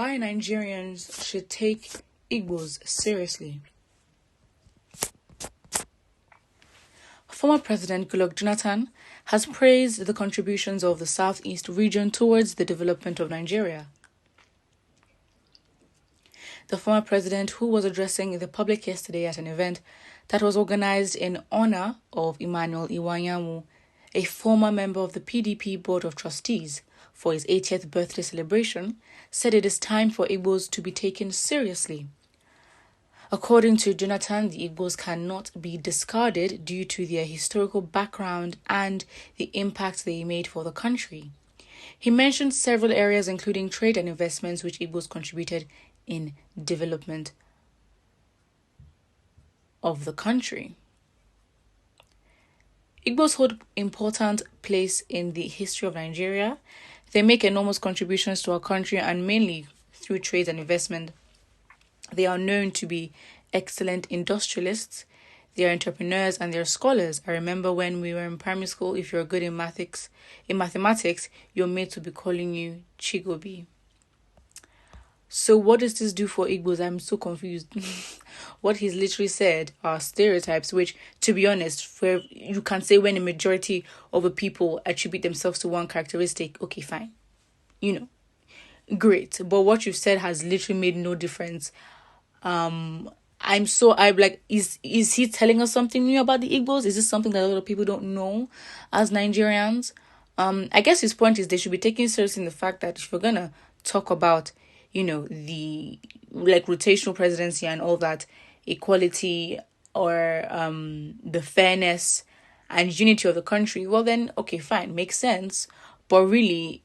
why Nigerians should take Igbos seriously. Former President Goodluck Jonathan has praised the contributions of the Southeast region towards the development of Nigeria. The former president, who was addressing the public yesterday at an event that was organized in honor of Emmanuel Iwanyamu, a former member of the PDP Board of Trustees, for his 80th birthday celebration, said it is time for Igbos to be taken seriously. According to Jonathan, the Igbos cannot be discarded due to their historical background and the impact they made for the country. He mentioned several areas including trade and investments which Igbos contributed in development of the country. Igbos hold important place in the history of Nigeria. They make enormous contributions to our country and mainly through trade and investment. They are known to be excellent industrialists. They are entrepreneurs and they are scholars. I remember when we were in primary school, if you're good in mathematics, your mates will be calling you Chigobi. So what does this do for Igbos? I'm so confused. What he's literally said are stereotypes, which, to be honest, where you can say when a majority of the people attribute themselves to one characteristic, okay, fine. Great. But what you've said has literally made no difference. I'm like, is he telling us something new about the Igbos? Is this something that a lot of people don't know as Nigerians? I guess his point is they should be taken seriously in the fact that if we're gonna talk about the rotational presidency and all that, equality or the fairness and unity of the country, well then, okay, fine, makes sense. But really,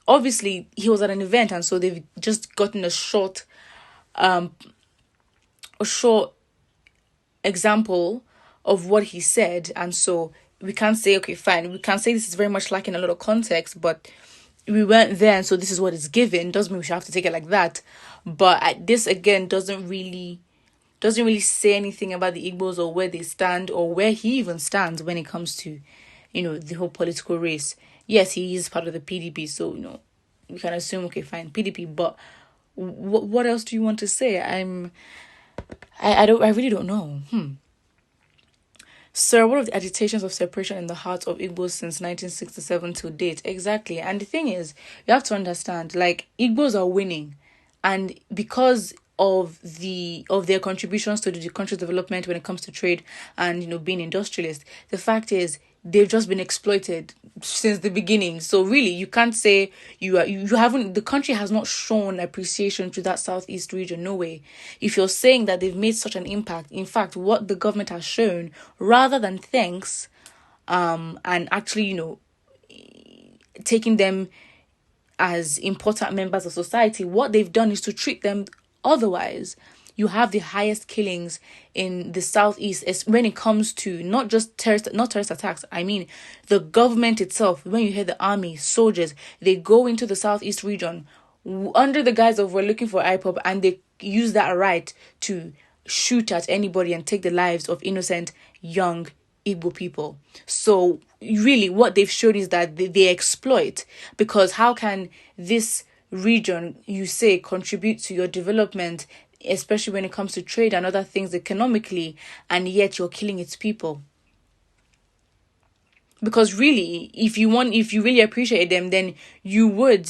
obviously, he was at an event and so they've just gotten a short example of what he said. And so we can't say, okay, fine, we can say this is very much lacking a lot of context, but we weren't there, and so this is what is given. Doesn't mean we should have to take it like that. But this again doesn't really say anything about the Igbos or where they stand or where he even stands when it comes to, the whole political race. Yes, he is part of the PDP, so we can assume, okay, fine, PDP. But what else do you want to say? I really don't know. Sir, what of the agitations of separation in the hearts of Igbos since 1967 to date? Exactly. And the thing is, you have to understand, Igbos are winning. And because of their contributions to the country's development when it comes to trade and, being industrialist, the fact is, they've just been exploited since the beginning. So really, you can't say the country has not shown appreciation to that Southeast region. No way. If you're saying that they've made such an impact, in fact, what the government has shown, rather than thanks, and actually, taking them as important members of society, what they've done is to treat them otherwise. You have the highest killings in the Southeast when it comes to not terrorist attacks. I mean, the government itself, when you hear the army, soldiers, they go into the Southeast region under the guise of we're looking for IPOB, and they use that right to shoot at anybody and take the lives of innocent young Igbo people. So really what they've shown is that they exploit, because how can this region, you say, contribute to your development, especially when it comes to trade and other things economically, and yet you're killing its people? Because really, if you really appreciate them, then you would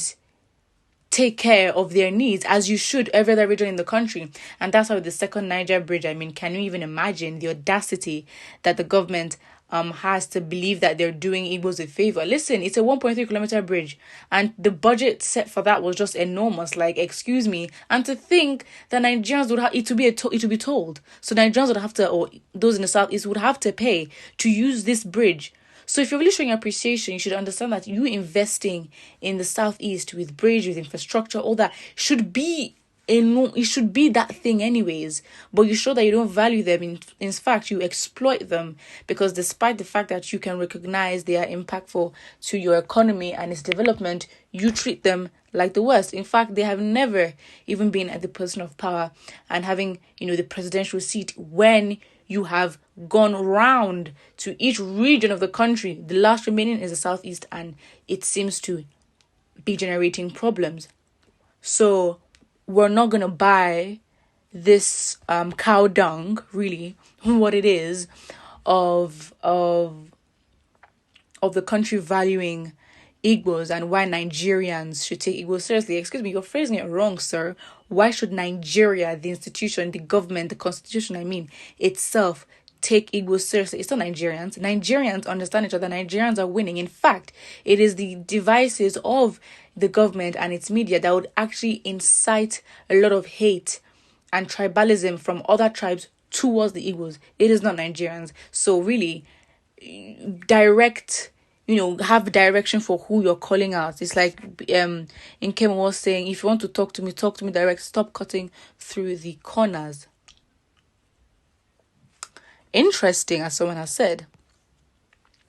take care of their needs, as you should every other region in the country. And that's how the second Niger bridge, I mean, can you even imagine the audacity that the government has to believe that they're doing Igbos a favor? Listen, it's a 1.3 kilometer bridge, and the budget set for that was just enormous. Excuse me, and to think that Nigerians would have it to be told, so Nigerians would have to, or those in the Southeast would have to pay to use this bridge. So if you're really showing appreciation, you should understand that you investing in the Southeast with bridge, with infrastructure, all that should be it should be that thing anyways. But you show that you don't value them. In fact, you exploit them, because despite the fact that you can recognize they are impactful to your economy and its development, you treat them like the worst. In fact, they have never even been at the position of power and having, the presidential seat when you have gone round to each region of the country. The last remaining is the Southeast, and it seems to be generating problems. So we're not gonna buy this cow dung, really, what it is, of the country valuing Igbos and why Nigerians should take Igbos seriously. Excuse me, you're phrasing it wrong, sir. Why should Nigeria, the institution, the government, the constitution, itself, take Igbos seriously? It's not Nigerians. Nigerians understand each other. Nigerians are winning. In fact, it is the devices of the government and its media that would actually incite a lot of hate and tribalism from other tribes towards the Igbos. It is not Nigerians. So really, direct, have direction for who you're calling out. It's like Nkem was saying, if you want to talk to me direct. Stop cutting through the corners. Interesting, as someone has said.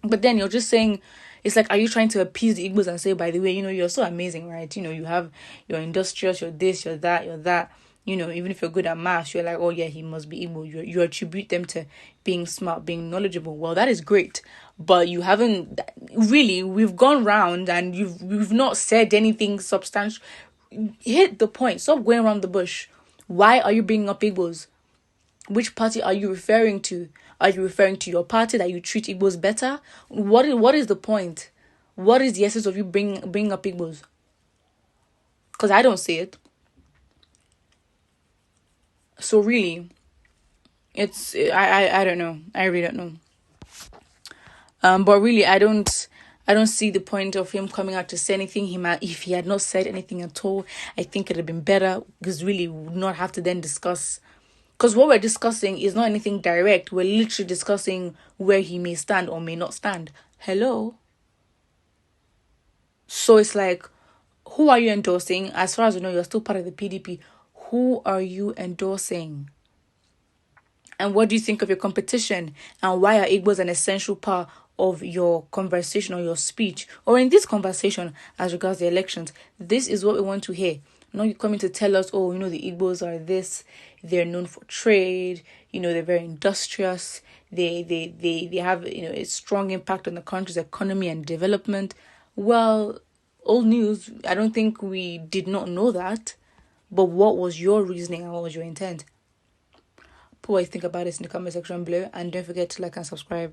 But then you're just saying, it's like, are you trying to appease the Igbos and say, by the way, you're so amazing, right? You're industrious, you're this, you're that. Even if you're good at math, you're like, oh yeah, he must be Igbo. You attribute them to being smart, being knowledgeable. Well, that is great, but you haven't really. We've gone round and we've not said anything substantial. Hit the point. Stop going around the bush. Why are you bringing up Igbos? Which party are you referring to? Are you referring to your party that you treat Igbos better? What is the point? What is the essence of you bringing up Igbos? Because I don't see it. So really, it's I don't know. I really don't know. But really, I don't see the point of him coming out to say anything. If he had not said anything at all, I think it'd have been better, because really we would not have to then discuss. Because what we're discussing is not anything direct. We're literally discussing where he may stand or may not stand. Hello. So it's like, who are you endorsing? As far as we know, you're still part of the PDP. Who are you endorsing? And what do you think of your competition? And why are Igbos an essential part of your conversation or your speech? Or in this conversation as regards the elections? This is what we want to hear. Not you coming to tell us, oh, the Igbos are this. They're known for trade. They're very industrious. They have, a strong impact on the country's economy and development. Well, old news. I don't think we did not know that. But what was your reasoning and what was your intent? Put what you think about this in the comment section below, and don't forget to like and subscribe.